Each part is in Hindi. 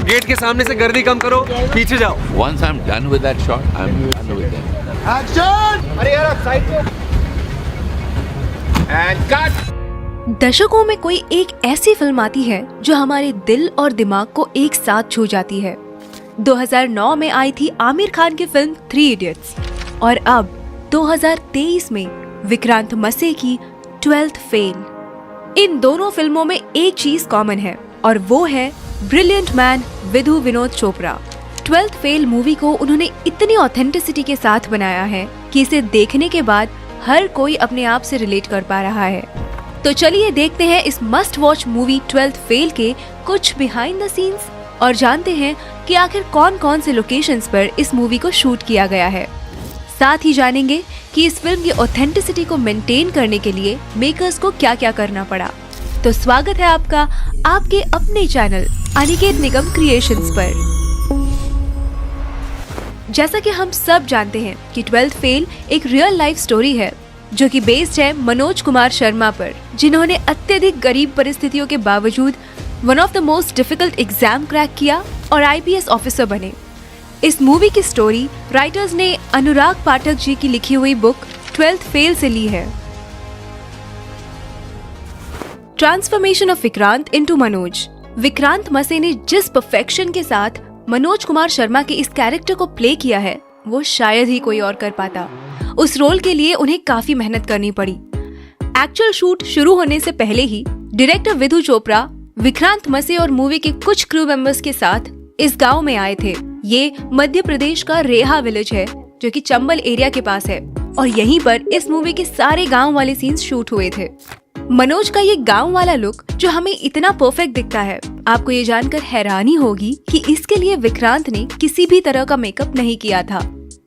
गेट के सामने से गर्दी कम करो, पीछे जाओ। Once I'm done with that shot, I'm done with that. Action! अरे यार आप साइड को। And cut. दशकों में कोई एक ऐसी फिल्म आती है जो हमारे दिल और दिमाग को एक साथ छू जाती है। 2009 में आई थी आमिर खान की फिल्म 3 इडियट्स और अब 2023 में विक्रांत मसे की 12th फेल। इन दोनों फिल्मों में एक चीज कॉमन है और वो है brilliant man Vidhu Vinod Chopra. 12th fail movie को उन्होंने इतनी ऑथेंटिसिटी के साथ बनाया है कि इसे देखने के बाद हर कोई अपने आप से रिलेट कर पा रहा है। तो चलिए देखते हैं इस must watch movie 12th fail के कुछ बिहाइंड द सीन्स और जानते हैं कि आखिर कौन कौन से लोकेशंस पर इस मूवी को शूट किया गया है। साथ ही जानेंगे कि इस फिल्म की ऑथेंटिसिटी को मेंटेन करने के लिए मेकर्स को क्या क्या करना पड़ा। तो स्वागत है आपका आपके अपने चैनल अनिकेत निगम क्रिएशंस पर। जैसा कि हम सब जानते हैं कि 12th फेल एक रियल लाइफ स्टोरी है जो कि बेस्ड है मनोज कुमार शर्मा पर, जिन्होंने अत्यधिक गरीब परिस्थितियों के बावजूद one of the most difficult exam crack किया और IPS ऑफिसर बने। इस मूवी की स्टोरी राइटर्स ने अनुराग पाठक जी की लिखी हुई बुक 12th फेल से ली है। Transformation of Vikrant into Manoj. Vikrant मसे ने जिस परफेक्शन के साथ मनोज कुमार शर्मा के इस कैरेक्टर को प्ले किया है वो शायद ही कोई और कर पाता। उस रोल के लिए उन्हें काफी मेहनत करनी पड़ी। एक्चुअल शूट शुरू होने से पहले ही डायरेक्टर विधु चोपड़ा विक्रांत मसे और मूवी के कुछ क्रू मेंबर्स के साथ इस गांव में आए थे। ये मध्य प्रदेश का रेहा विलेज है जो कि चंबल एरिया के पास है और यहीं पर इस मूवी के सारे गांव वाले सीन्स शूट हुए थे। मनोज का ये गांव वाला लुक जो हमें इतना परफेक्ट दिखता है, आपको ये जानकर हैरानी होगी कि इसके लिए विक्रांत ने किसी भी तरह का मेकअप नहीं किया था।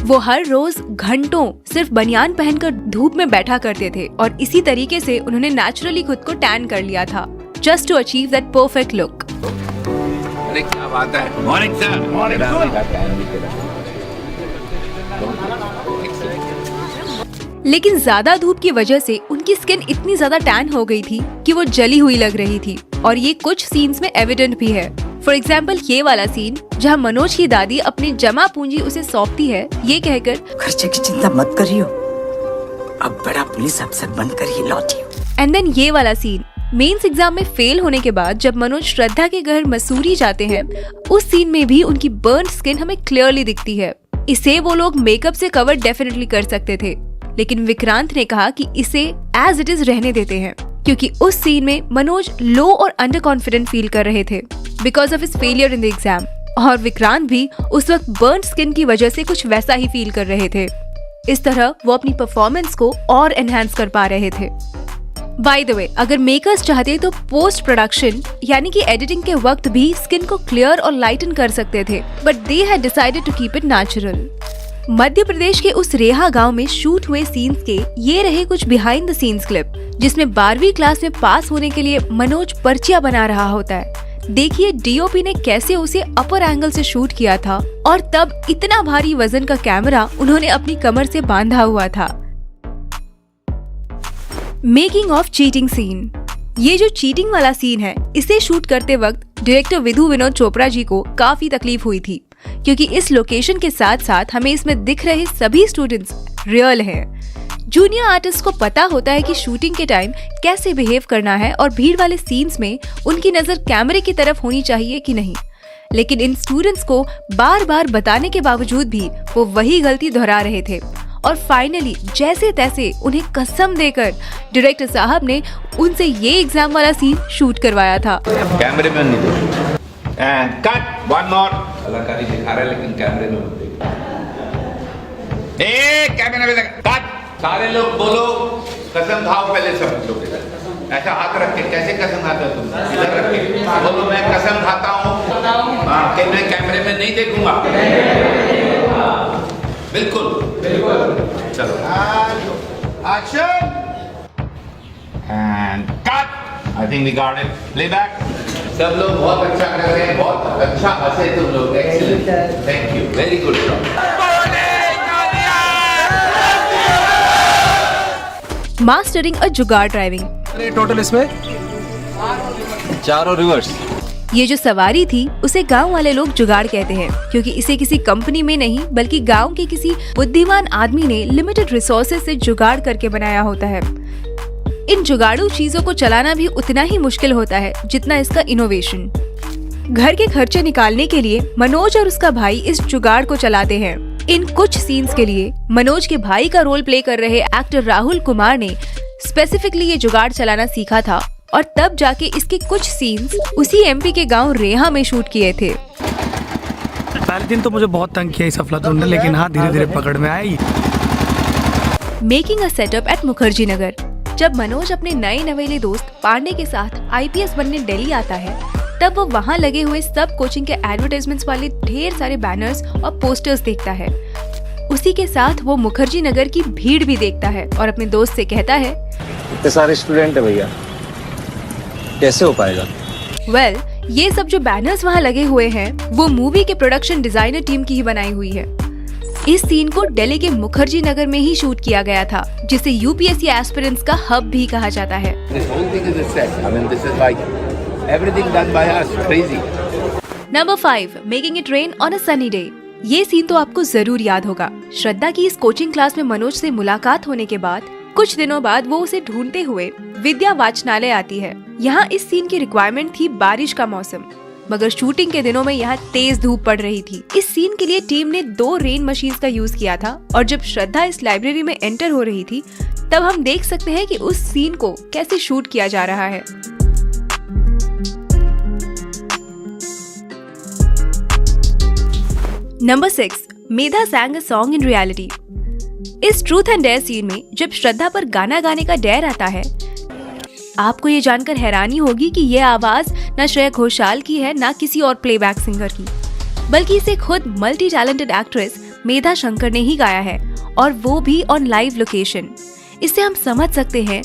वो हर रोज घंटों सिर्फ बनियान पहनकर धूप में बैठा करते थे और इसी तरीके से उन्होंने नेचुरली खुद को टैन कर लिया था just to achieve that perfect look. अरे क्या बात है। Morning sir. लेकिन ज्यादा धूप की वजह से उनकी स्किन इतनी ज्यादा टैन हो गई थी कि वो जली हुई लग रही थी और ये कुछ सीन्स में एविडेंट भी है। फॉर एग्जाम्पल ये वाला सीन जहाँ मनोज की दादी अपनी जमा पूंजी उसे सौंपती है ये कहकर खर्चे की चिंता मत करियो, अब बड़ा पुलिस अफसर बनकर ही लौटियो। एंड देन ये वाला सीन मेंस एग्जाम में फेल होने के बाद जब मनोज श्रद्धा के घर मसूरी जाते हैं, उस सीन में भी उनकी बर्न स्किन हमें क्लियरली दिखती है। इसे वो लोग मेकअप से कवर डेफिनेटली कर सकते थे, लेकिन विक्रांत ने कहा कि इसे एज इट इज रहने देते हैं क्योंकि उस सीन में मनोज लो और अंडर कॉन्फिडेंट फील कर रहे थे because of his failure in the exam और विक्रांत भी उस वक्त बर्न स्किन की वजह से कुछ वैसा ही फील कर रहे थे। इस तरह वो अपनी परफॉर्मेंस को और एनहांस कर पा रहे थे। बाय द वे, अगर मेकर्स चाहते तो पोस्ट प्रोडक्शन यानी कि एडिटिंग के वक्त भी स्किन को क्लियर और लाइटन कर सकते थे, but they had decided to keep it natural. Madhya Pradesh के उस रेहा गांव में शूट हुए सीन्स के ये रहे कुछ बिहाइंड द सीन्स क्लिप जिसमें 12वीं क्लास में पास होने के लिए मनोज पर्चियां बना रहा होता है। देखिए DOP ने कैसे उसे अपर एंगल से शूट किया था और तब इतना भारी वजन का कैमरा उन्होंने अपनी कमर से बांधा हुआ था। Making of cheating scene. ये जो चीटिंग वाला सीन है इसे शूट करते वक्त डायरेक्टर विधु विनोद चोपड़ा जी को काफी तकलीफ हुई थी क्योंकि इस लोकेशन के साथ साथ हमें इसमें दिख रहे सभी स्टूडेंट्स रियल हैं। जूनियर आर्टिस्ट को पता होता है कि शूटिंग के टाइम कैसे बिहेव करना है और भीड़ वाले सीन्स में उनकी नजर कैमरे की तरफ होनी चाहिए कि नहीं, लेकिन इन स्टूडेंट्स को बार बार बताने के बावजूद भी वो वही गलती दोहरा रहे थे और फाइनली जैसे तैसे उन्हें कसम देकर डायरेक्टर साहब ने उनसे ये एग्जाम वाला सीन शूट करवाया था। कैमरे में नहीं देखो। And cut. One more. कलाकारी दिखा रहा है लेकिन कैमरे में मत देखो। कैमरे में कट। सारे लोग बोलो कसम खाओ पहले सब लोग इधर। ऐसा हाथ रख के कैसे कसम खाता है तुम? इधर रख के बोलो मैं कसम खाता हूँ। हाँ, मैं कैमरे में नहीं देखूंगा। बिल्कुल बिल्कुल। चलो action and cut. I think we got it. Playback. सब लोग बहुत अच्छा कर रहे हैं, बहुत अच्छा हंसे तुम लोग। Excellent, thank you, very good job. Mastering a jugaad driving. Total इसमें 4 और रिवर्स। ये जो सवारी थी उसे गांव वाले लोग जुगाड़ कहते हैं, क्योंकि इसे किसी कंपनी में नहीं बल्कि गांव के किसी बुद्धिमान आदमी ने लिमिटेड रिसोर्सेज से जुगाड़ करके बनाया होता है। इन जुगाड़ू चीजों को चलाना भी उतना ही मुश्किल होता है जितना इसका इनोवेशन। घर के खर्चे निकालने के लिए मनोज और उसका भाई इस जुगाड़ को चलाते हैं। इन कुछ सीन्स के लिए मनोज के भाई का रोल प्ले कर रहे एक्टर राहुल कुमार ने स्पेसिफिकली ये जुगाड़ चलाना सीखा था और तब जाके इसके कुछ सीन्स उसी एमपी के गांव रेहा में शूट किए थे। पहले दिन तो मुझे बहुत तंग किया इस अफलातून ने, लेकिन हाँ धीरे धीरे पकड़ में आई। Making a setup at Mukherjee Nagar. जब मनोज अपने नए नवेले दोस्त पांडे के साथ आईपीएस बनने दिल्ली आता है, तब वो वहाँ लगे हुए सब कोचिंग के एडवर्टाइजमेंट्स वाले ढेर सारे बैनर्स और पोस्टर्स देखता है। उसी के साथ वो मुखर्जी नगर की भीड़ भी देखता है और अपने दोस्त से कहता है, इतने सारे स्टूडेंट है भैया, कैसे हो पाएगा? वेल, ये सब जो बैनर्स वहाँ लगे हुए हैं वो मूवी के प्रोडक्शन डिजाइनर टीम की ही बनाई हुई है। इस सीन को दिल्ली के मुखर्जी नगर में ही शूट किया गया था, जिसे यूपीएससी एस्पिरेंट्स का हब भी कहा जाता है। Number 5, making it rain on a sunny day. ये सीन तो आपको जरूर याद होगा। श्रद्धा की इस कोचिंग क्लास में मनोज से मुलाकात होने के बाद कुछ दिनों बाद वो उसे ढूंढते हुए विद्या वाचनालय आती है। यहाँ इस सीन की रिक्वायरमेंट थी बारिश का मौसम, मगर शूटिंग के दिनों में यहाँ तेज धूप पड़ रही थी। इस सीन के लिए टीम ने 2 रेन मशीन्स का यूज किया था और जब श्रद्धा इस लाइब्रेरी में एंटर हो रही थी तब हम देख सकते हैं कि उस सीन को कैसे शूट किया जा रहा है। Number 6, Medha sang a song in reality। इस ट्रूथ एंड डेयर सीन में जब श्रद्धा पर गाना गाने का डेयर आता है, आपको ये जानकर हैरानी होगी कि ये आवाज न श्रेया घोषाल की है न किसी और प्लेबैक सिंगर की, बल्कि इसे खुद मल्टी टैलेंटेड एक्ट्रेस मेधा शंकर ने ही गाया है, और वो भी ऑन लाइव लोकेशन। इससे हम समझ सकते हैं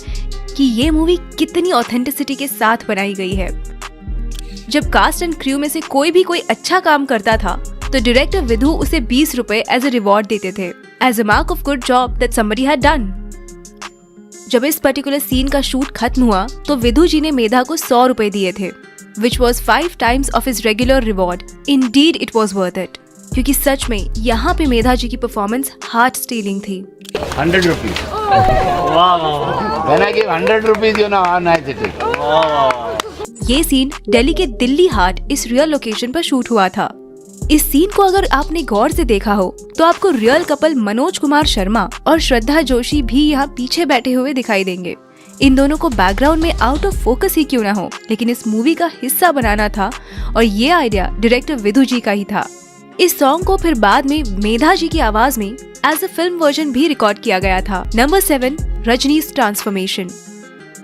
कि ये मूवी कितनी ऑथेंटिसिटी के साथ बनाई गई है। जब कास्ट एंड क्रू में से कोई अच्छा काम करता था तो डायरेक्टर विधु उसे 20 रुपए एज अ रिवॉर्ड देते थे, as a mark of good job that somebody had done. जब इस पर्टिकुलर सीन का शूट खत्म हुआ तो विधु जी ने मेधा को 100 रुपए दिए थे, which was 5 times of his regular reward. Indeed, it was worth it. क्योंकि सच में यहाँ पे मेधा जी की परफॉर्मेंस हार्ट स्टीलिंग थी। 100 rupees. When I give 100 rupees, you know how nice it is. ये सीन दिल्ली के दिल्ली हाट इस रियल लोकेशन पर शूट हुआ था। इस सीन को अगर आपने गौर से देखा हो तो आपको रियल कपल मनोज कुमार शर्मा और श्रद्धा जोशी भी यहाँ पीछे बैठे हुए दिखाई देंगे। इन दोनों को बैकग्राउंड में आउट ऑफ फोकस ही क्यों ना हो, लेकिन इस मूवी का हिस्सा बनाना था और ये आइडिया डायरेक्टर विधु जी का ही था। इस सॉन्ग को फिर बाद में मेधा जी की आवाज में एज अ फिल्म वर्जन भी रिकॉर्ड किया गया था। Number 7, Rajneesh transformation.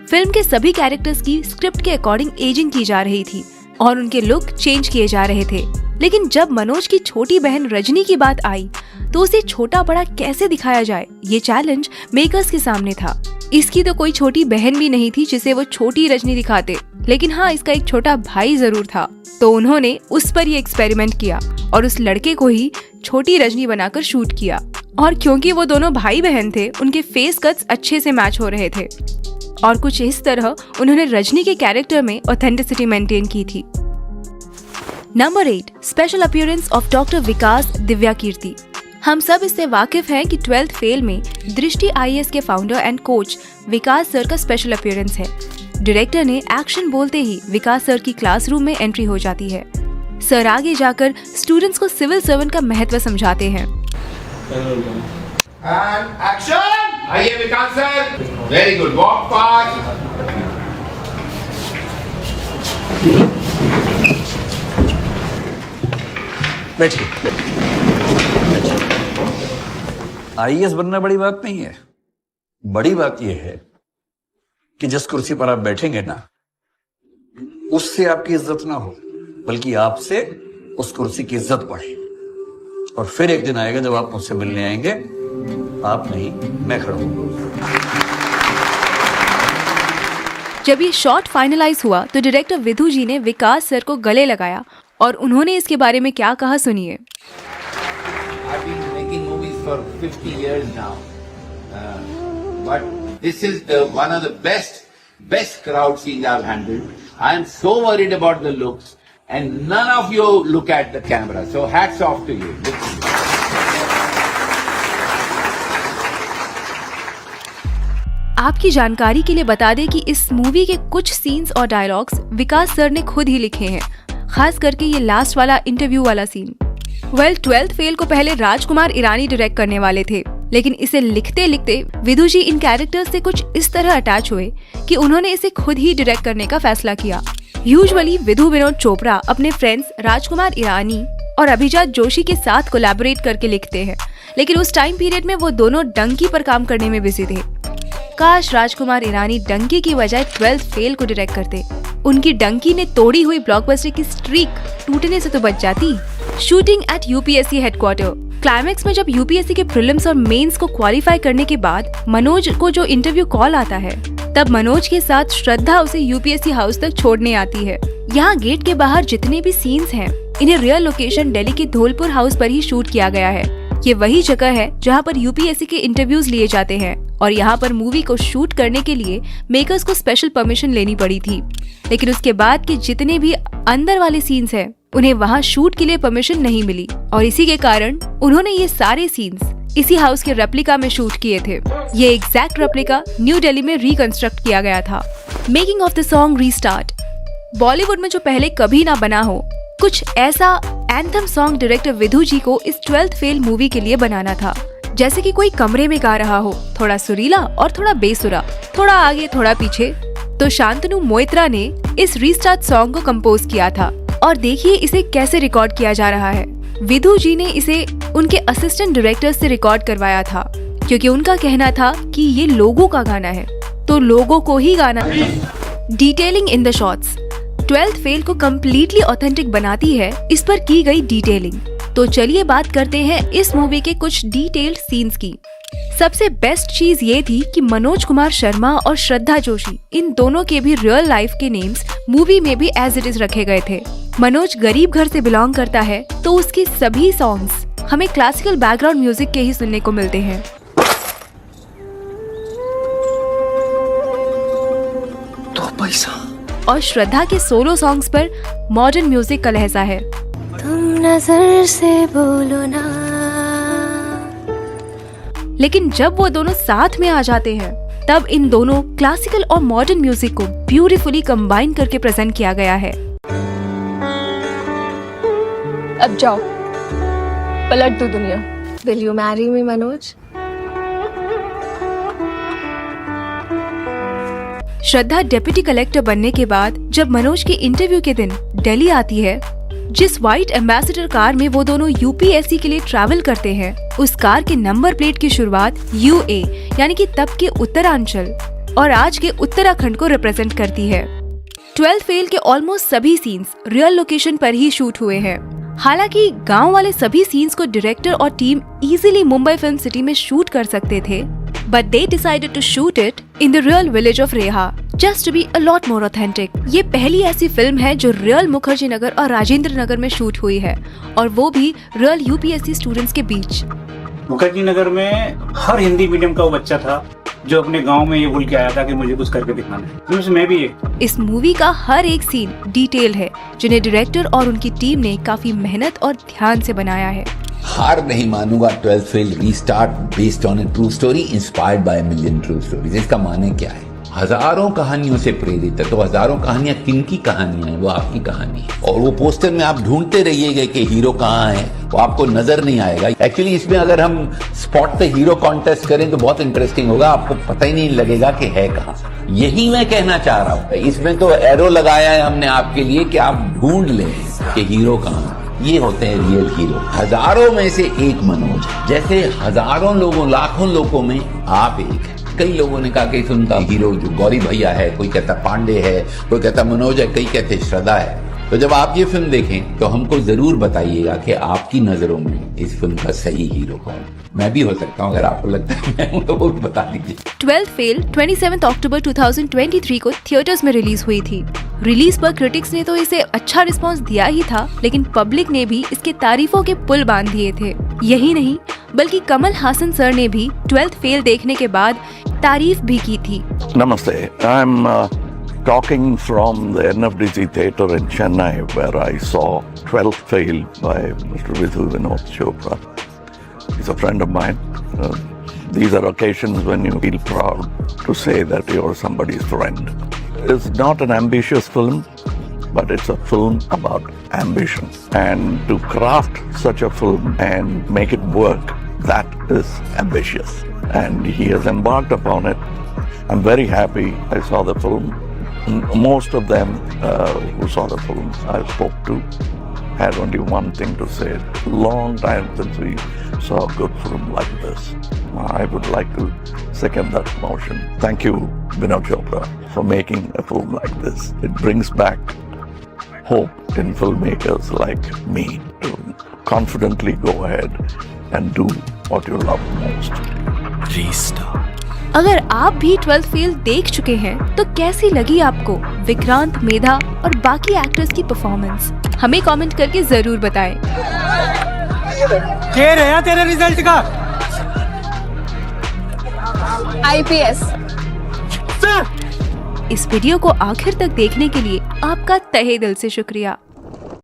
फिल्म के सभी कैरेक्टर्स की स्क्रिप्ट के अकॉर्डिंग एजिंग की जा रही थी और उनके लुक चेंज किए जा रहे थे, लेकिन जब मनोज की छोटी बहन रजनी की बात आई तो उसे छोटा बड़ा कैसे दिखाया जाए, ये चैलेंज मेकर्स के सामने था। इसकी तो कोई छोटी बहन भी नहीं थी जिसे वो छोटी रजनी दिखाते, लेकिन हाँ इसका एक छोटा भाई जरूर था, तो उन्होंने उस पर ये एक्सपेरिमेंट किया और उस लड़के को ही छोटी रजनी बनाकर शूट किया। और क्योंकि वो दोनों भाई बहन थे, उनके फेस कट्स अच्छे से मैच हो रहे थे और कुछ इस तरह उन्होंने रजनी के कैरेक्टर में ऑथेंटिसिटी मेंटेन की थी। Number 8, special appearance of doctor Vikas Divya Kirti. हम सब इससे वाकिफ हैं कि 12th फेल में दृष्टि IAS के founder and coach Vikas sir का स्पेशल अपीयरेंस है। डायरेक्टर ने एक्शन बोलते ही विकास सर की क्लासरूम में एंट्री हो जाती है। सर आगे जाकर स्टूडेंट्स को सिविल सर्वेंट का महत्व समझाते हैं। आइए Vikas sir, very good, walk fast. बैठिए। IAS बनना बड़ी बात नहीं है, बड़ी बात यह है कि जिस कुर्सी पर आप बैठेंगे ना, उससे आपकी इज्जत ना हो, बल्कि आपसे उस कुर्सी की इज्जत बढ़े। और फिर एक दिन आएगा जब आप मुझसे मिलने आएंगे, आप नहीं मैं खड़ा हूंगा। जब ये शॉट फाइनलाइज हुआ तो डायरेक्टर विधु जी ने विकास सर को गले लगाया और उन्होंने इसके बारे में क्या कहा, सुनिए। I've been making movies for 50 years now, but this is one of the best crowd scenes I've handled. I am so worried about the looks and none of you look at the camera. So hats off to you. आपकी जानकारी के लिए बता दें कि इस मूवी के कुछ सीन्स और डायलॉग्स विकास सर ने खुद ही लिखे हैं, खास करके ये लास्ट वाला इंटरव्यू वाला सीन। 12th फेल को पहले राजकुमार ईरानी डायरेक्ट करने वाले थे, लेकिन इसे लिखते लिखते विधु जी इन कैरेक्टर्स से कुछ इस तरह अटैच हुए कि उन्होंने इसे खुद ही डायरेक्ट करने का फैसला किया। यूजुअली विधु विनोद चोपड़ा अपने फ्रेंड्स राजकुमार ईरानी और अभिजात जोशी के साथ कोलैबोरेट करके लिखते हैं, लेकिन उस टाइम पीरियड में वो दोनों डंकी पर काम करने में बिजी थे। काश राजकुमार ईरानी डंकी की बजाय 12th फेल को डायरेक्ट करते। उनकी डंकी ने तोड़ी हुई ब्लॉकबस्टर की स्ट्रीक टूटने से तो बच जाती। Shooting at UPSC headquarter. Climax में जब यूपीएससी के प्रीलिम्स और मेंस को क्वालिफाई करने के बाद मनोज को जो इंटरव्यू कॉल आता है, तब मनोज के साथ श्रद्धा उसे यूपीएससी हाउस तक छोड़ने आती है। यहाँ गेट के बाहर जितने भी सीन्स हैं, इन्हें रियल लोकेशन दिल्ली के धौलपुर हाउस पर ही शूट किया गया है। ये वही जगह है जहाँ पर यूपीएससी के इंटरव्यूज लिए जाते हैं और यहाँ पर मूवी को शूट करने के लिए मेकर्स को स्पेशल परमिशन लेनी पड़ी थी। लेकिन उसके बाद के जितने भी अंदर वाले सीन्स हैं, उन्हें वहाँ शूट के लिए परमिशन नहीं मिली और इसी के कारण उन्होंने ये सारे सीन्स इसी हाउस के रेप्लिका में शूट किए थे। ये एग्जैक्ट रेप्लिका न्यू दिल्ली में रिकंस्ट्रक्ट किया गया था। Making of the song restart. Bollywood में जो पहले कभी ना बना हो, कुछ ऐसा एंथम सॉन्ग डायरेक्टर विधु जी को इस 12th फेल मूवी के लिए बनाना था। जैसे कि कोई कमरे में गा रहा हो, थोड़ा सुरीला और थोड़ा बेसुरा, थोड़ा आगे थोड़ा पीछे। तो शांतनु मोइत्रा ने इस रीस्टार्ट सॉन्ग को कंपोज किया था और देखिए इसे कैसे रिकॉर्ड किया जा रहा है। विधु जी ने इसे उनके असिस्टेंट डायरेक्टर से रिकॉर्ड करवाया था, क्योंकि उनका कहना था कि ये लोगों का गाना है तो लोगों को ही गाना है। Detailing in the shots. 12th fail को कम्प्लीटली ऑथेंटिक बनाती है इस पर की गई डिटेलिंग। तो चलिए बात करते हैं इस मूवी के कुछ डिटेल्ड सीन्स की। सबसे बेस्ट चीज ये थी कि मनोज कुमार शर्मा और श्रद्धा जोशी, इन दोनों के भी रियल लाइफ के नेम्स मूवी में भी एज इट इज रखे गए थे। मनोज गरीब घर से बिलोंग करता है, तो उसके सभी सॉन्ग्स हमें क्लासिकल बैकग्राउंड म्यूजिक के ही सुनने को मिलते हैं। तो पैसा और श्रद्धा के सोलो सॉन्ग्स पर मॉडर्न म्यूजिक का लहजा है। तुम नजर से बोलो ना। लेकिन जब वो दोनों साथ में आ जाते हैं, तब इन दोनों क्लासिकल और मॉडर्न म्यूजिक को ब्यूटीफुली कंबाइन करके प्रेजेंट किया गया है। अब जाओ, पलट दो दुनिया। Will you marry me, Manoj? Shraddha deputy collector बनने के बाद जब मनोज के इंटरव्यू के दिन दिल्ली आती है, जिस व्हाइट एम्बेसडर कार में वो दोनों यूपीएससी के लिए ट्रैवल करते हैं, उस कार के नंबर प्लेट की शुरुआत यूए यानी कि तब के उत्तरांचल और आज के उत्तराखंड को रिप्रेजेंट करती है। 12th फेल के ऑलमोस्ट सभी सीन्स रियल लोकेशन पर ही शूट हुए हैं। हालांकि गांव वाले सभी सीन्स को डायरेक्टर और team easily Mumbai film city में शूट कर सकते थे, but they decided to shoot it in the real village of Reha, just to be a lot more authentic. ये पहली ऐसी फिल्म है जो रियल मुखर्जी नगर और राजेंद्र नगर में शूट हुई है, और वो भी रियल यूपीएससी स्टूडेंट्स के बीच। मुखर्जी नगर में हर हिंदी मीडियम का वो बच्चा था जो अपने गांव में ये बोल के आया था कि मुझे कुछ करके दिखाना है, उसमें मैं भी एक। इस मूवी का हर एक सीन डिटेल है, जिन्हें डायरेक्टर और उनकी टीम ने काफी मेहनत और ध्यान से बनाया है। हार नहीं मानूंगा 12th fail restart based on A true story inspired by million true stories. इसका माने क्या है? हजारों कहानियों से प्रेरित है, तो हजारों कहानियां किनकी कहानियां हैं? वो आपकी कहानी है। और वो पोस्टर में आप ढूंढते रहिएगा कि हीरो कहाँ है, वो आपको नजर नहीं आएगा। एक्चुअली इसमें अगर हम स्पॉट पे हीरो कॉन्टेस्ट करें तो बहुत इंटरेस्टिंग होगा, आपको पता ही नहीं लगेगा कि है कहाँ। यही मैं कहना चाह रहा हूँ। इसमें तो एरो लगाया है हमने आपके लिए कि आप ढूंढ लें कि हीरो कहाँ है। ये होते हैं रियल हीरो। हजारों में से एक मनोज, जैसे हजारों लोगों लाखों लोगों में आप एक है। कई लोगों ने कहा कि उनका हीरो जो गौरी भैया है, कोई कहता पांडे है, कोई कहता मनोज है, कई कहते श्रद्धा है। तो जब आप ये फिल्म देखें तो हमको जरूर बताइएगा कि आपकी नजरों में इस फिल्म का सही हीरो कौन। मैं भी हो सकता हूँ, अगर आपको लगता है मैं हूँ तो वो भी बता दीजिए। 12th फेल 27 अक्टूबर 2023 को थिएटर्स में रिलीज हुई थी। रिलीज पर क्रिटिक्स ने तो इसे अच्छा रिस्पांस दिया ही था, लेकिन पब्लिक ने भी इसके तारीफों के पुल बांध दिए थे। यही नहीं, बल्कि कमल हासन सर ने भी 12th फेल देखने के बाद तारीफ भी की थी। नमस्ते, I am talking from the NFDC theatre in Chennai, where I saw 12th Fail by Mr. Vidhu Vinod Chopra. He's a friend of mine. These are occasions when you feel proud to say that you're somebody's friend. It's not an ambitious film, but it's a film about ambition. And to craft such a film and make it work, that is ambitious. And he has embarked upon it. I'm very happy I saw the film. Most of them who saw the film I spoke to had only one thing to say. Long time since we saw a good film like this. I would like to second that motion. Thank you, Vinod Chopra, for making a film like this. It brings back hope in filmmakers like me to confidently go ahead and do what you love most. Restart. अगर आप भी 12th फेल देख चुके हैं तो कैसी लगी आपको विक्रांत, मेधा और बाकी एक्टर्स की परफॉर्मेंस? हमें कमेंट करके जरूर बताएं। क्या रहा तेरे रिजल्ट का? IPS। इस वीडियो को आखिर तक देखने के लिए आपका तहे दिल से शुक्रिया।